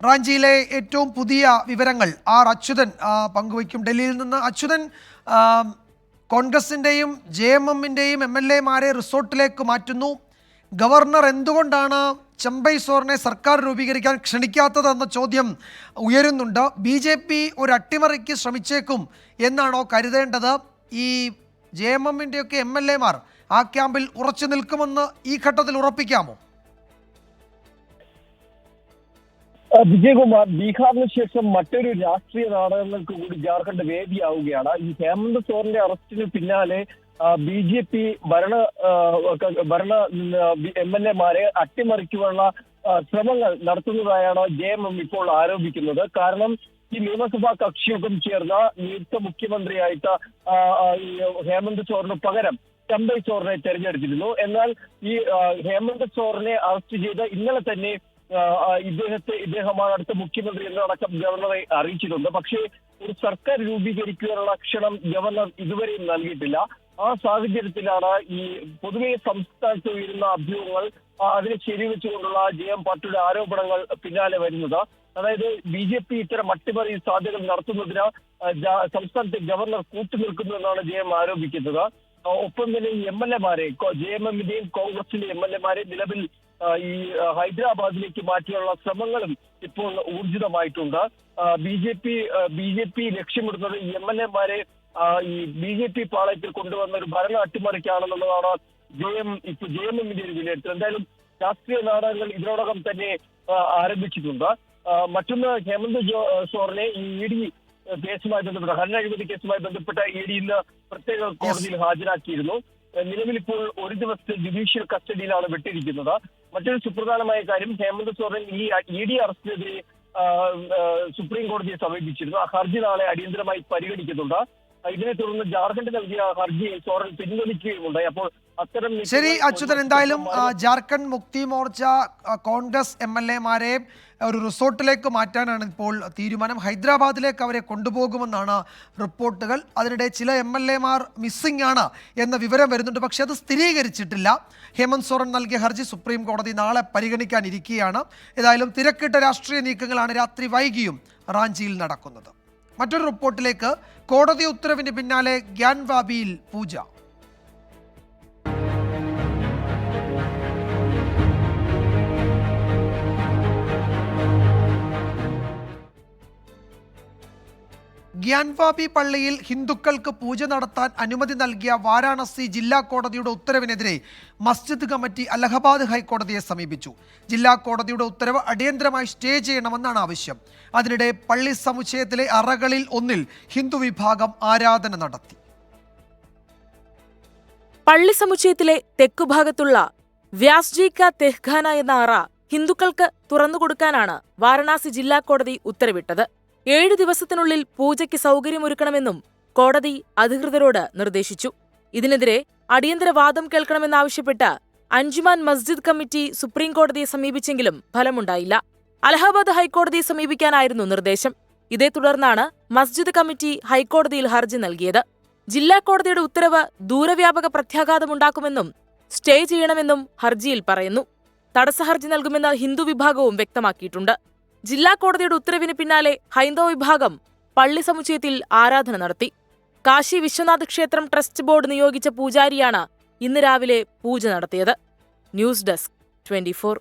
റാഞ്ചിയിലെ ഏറ്റവും പുതിയ വിവരങ്ങൾ ആർ അച്യുതൻ പങ്കുവയ്ക്കും. ഡൽഹിയിൽ നിന്ന് അച്യുതൻ, കോൺഗ്രസിൻ്റെയും JMM-ൻ്റെയും MLA-മാരെ റിസോർട്ടിലേക്ക് മാറ്റുന്നു. ഗവർണർ എന്തുകൊണ്ടാണ് ചമ്പൈ സോറിനെ സർക്കാർ രൂപീകരിക്കാൻ ക്ഷണിക്കാത്തതെന്ന ചോദ്യം ഉയരുന്നുണ്ട്. BJP ഒരു അട്ടിമറിക്ക് ശ്രമിച്ചേക്കും എന്നാണോ കരുതേണ്ടത്? ഈ JMM-ൻ്റെയൊക്കെ MLA-മാർ ആ ക്യാമ്പിൽ ഉറച്ചു നിൽക്കുമെന്ന് ഈ ഘട്ടത്തിൽ ഉറപ്പിക്കാമോ? വിജയകുമാർ, ബീഹാറിന് ശേഷം മറ്റൊരു രാഷ്ട്രീയ നാടകങ്ങൾക്ക് കൂടി ജാർഖണ്ഡ് വേദിയാവുകയാണ്. ഈ ഹേമന്ത് സോറിന്റെ അറസ്റ്റിന് പിന്നാലെ BJP ഭരണ MLA-മാരെ അട്ടിമറിക്കുവാനുള്ള ശ്രമങ്ങൾ നടത്തുന്നതായാണ് JMM ഇപ്പോൾ ആരോപിക്കുന്നത്. കാരണം ഈ നിയമസഭാ കക്ഷിയോഗം ചേർന്ന നിയുക്ത മുഖ്യമന്ത്രിയായിട്ട് ഹേമന്ത് സോറിന് പകരം ചമ്പൈ സോറിനെ തെരഞ്ഞെടുത്തിരുന്നു. എന്നാൽ ഈ ഹേമന്ത് സോറിനെ അറസ്റ്റ് ചെയ്ത് ഇന്നലെ തന്നെ ഇദ്ദേഹമാണ് അടുത്ത മുഖ്യമന്ത്രി എന്നടക്കം ഗവർണറെ അറിയിച്ചിട്ടുണ്ട്. പക്ഷേ ഒരു സർക്കാർ രൂപീകരിക്കാനുള്ള ക്ഷണം ഗവർണർ ഇതുവരെയും നൽകിയിട്ടില്ല. ആ സാഹചര്യത്തിലാണ് ഈ പൊതുവെ സംസ്ഥാനത്ത് ഉയരുന്ന അഭ്യൂഹങ്ങൾ അതിനെ ശരിവെച്ചുകൊണ്ടുള്ള JM പാർട്ടിയുടെ ആരോപണങ്ങൾ പിന്നാലെ വരുന്നത്. അതായത് BJP ഇത്തരം അട്ടിമറി സാധ്യതകൾ നടത്തുന്നതിന് സംസ്ഥാനത്തെ ഗവർണർ കൂട്ടുനിൽക്കുന്നു എന്നാണ് JM ആരോപിക്കുന്നത്. ഒപ്പം തന്നെ ഈ MLA-മാരെ JMM-ന്റെയും കോൺഗ്രസിന്റെയും MLA-മാരെ നിലവിൽ ഈ ഹൈദരാബാദിലേക്ക് മാറ്റിയുള്ള ശ്രമങ്ങളും ഇപ്പോൾ ഊർജിതമായിട്ടുണ്ട്. BJP ലക്ഷ്യമിടുന്നത് ഈ MLA-മാരെ ഈ BJP പാളയത്തിൽ കൊണ്ടുവന്ന ഒരു ഭരണ അട്ടിമറിക്കാണെന്നുള്ളതാണ് JMM-ന്റെ ഒരു വിലയിരുത്തൽ. എന്തായാലും രാഷ്ട്രീയ നാടകങ്ങൾ ഇതിനോടകം തന്നെ ആരംഭിച്ചിട്ടുണ്ട്. മറ്റൊന്ന്, ഹേമന്ത് സോറിനെ ഈ ED കേസുമായി ബന്ധപ്പെട്ട ഹരണ അഴിമതി കേസുമായി ബന്ധപ്പെട്ട ED ഇന്ന് പ്രത്യേക കോടതിയിൽ ഹാജരാക്കിയിരുന്നു. നിലവിൽ ഇപ്പോൾ ഒരു ദിവസത്തെ ജുഡീഷ്യൽ കസ്റ്റഡിയിലാണ് വിട്ടിരിക്കുന്നത്. മറ്റൊരു സുപ്രധാനമായ കാര്യം, ഹേമന്ത് സോറൻ ഈ ED അറസ്റ്റിനെതിരെ സുപ്രീം കോടതിയെ സമീപിച്ചിരുന്നു. ആ ഹർജി നാളെ അടിയന്തരമായി പരിഗണിക്കുന്നുണ്ട്. ഇതിനെ തുടർന്ന് ജാർഖണ്ഡ് നൽകിയ ഹർജി സോറൻ പിൻവലിക്കുകയുമുണ്ടായി. അപ്പോൾ അത്തരം ശരി അച്യുതൻ, എന്തായാലും ജാർഖണ്ഡ് മുക്തി മോർച്ച കോൺഗ്രസ് MLA-മാരെ ഒരു റിസോർട്ടിലേക്ക് മാറ്റാനാണ് ഇപ്പോൾ തീരുമാനം. ഹൈദരാബാദിലേക്ക് അവരെ കൊണ്ടുപോകുമെന്നാണ് റിപ്പോർട്ടുകൾ. അതിനിടെ ചില MLA-മാർ മിസ്സിംഗ് ആണ് എന്ന വിവരം വരുന്നുണ്ട്. പക്ഷേ അത് സ്ഥിരീകരിച്ചിട്ടില്ല. ഹേമന്ത് സോറൻ നൽകിയ ഹർജി സുപ്രീം കോടതി നാളെ പരിഗണിക്കാനിരിക്കുകയാണ്. ഏതായാലും തിരക്കിട്ട രാഷ്ട്രീയ നീക്കങ്ങളാണ് രാത്രി വൈകിയും റാഞ്ചിയിൽ നടക്കുന്നത്. മറ്റൊരു റിപ്പോർട്ടിലേക്ക്. കോടതി ഉത്തരവിന് പിന്നാലെ ഗ്യാൻവാബിയിൽ പൂജ. ഗ്യാൻവാബി പള്ളിയിൽ ഹിന്ദുക്കൾക്ക് പൂജ നടത്താൻ അനുമതി നൽകിയ വാരാണസി ജില്ലാ കോടതിയുടെ ഉത്തരവിനെതിരെ മസ്ജിദ് കമ്മിറ്റി അലഹബാദ് ഹൈക്കോടതിയെ സമീപിച്ചു. ജില്ലാ കോടതിയുടെ ഉത്തരവ് അടിയന്തരമായി സ്റ്റേ ചെയ്യണമെന്നാണ് ആവശ്യം. അതിനിടെ പള്ളി സമുച്ചയത്തിലെ അറകളിൽ ഒന്നിൽ ഹിന്ദു വിഭാഗം ആരാധന നടത്തി. പള്ളി സമുച്ചയത്തിലെ തെക്കുഭാഗത്തുള്ള വ്യാസ്ജി കാ തെഹ്ഖാന എന്ന അറ ഹിന്ദുക്കൾക്ക് തുറന്നുകൊടുക്കാനാണ് വാരണാസി ജില്ലാ കോടതി ഉത്തരവിട്ടത്. 7 ദിവസത്തിനുള്ളിൽ പൂജയ്ക്ക് സൗകര്യമൊരുക്കണമെന്നും കോടതി അധികൃതരോട് നിർദ്ദേശിച്ചു. ഇതിനെതിരെ അടിയന്തര വാദം കേൾക്കണമെന്നാവശ്യപ്പെട്ട് അഞ്ജുമാൻ മസ്ജിദ് കമ്മിറ്റി സുപ്രീം കോടതിയെ സമീപിച്ചെങ്കിലും ഫലമുണ്ടായില്ല. അലഹബാദ് ഹൈക്കോടതിയെ സമീപിക്കാനായിരുന്നു നിർദ്ദേശം. ഇതേ തുടർന്നാണ് മസ്ജിദ് കമ്മിറ്റി ഹൈക്കോടതിയിൽ ഹർജി നൽകിയത്. ജില്ലാ കോടതിയുടെ ഉത്തരവ് ദൂരവ്യാപക പ്രത്യാഘാതമുണ്ടാക്കുമെന്നും സ്റ്റേ ചെയ്യണമെന്നും ഹർജിയിൽ പറയുന്നു. തടസ്സ ഹർജി നൽകുമെന്ന് ഹിന്ദു വിഭാഗവും വ്യക്തമാക്കിയിട്ടുണ്ട്. ജില്ലാ കോടതിയുടെ ഉത്തരവിന് പിന്നാലെ ഹൈന്ദവ വിഭാഗം പള്ളി സമുച്ചയത്തിൽ ആരാധന നടത്തി. കാശി വിശ്വനാഥ് ക്ഷേത്രം ട്രസ്റ്റ് ബോർഡ് നിയോഗിച്ച പൂജാരിയാണ് ഇന്ന് രാവിലെ പൂജ നടത്തിയത്. News desk 24.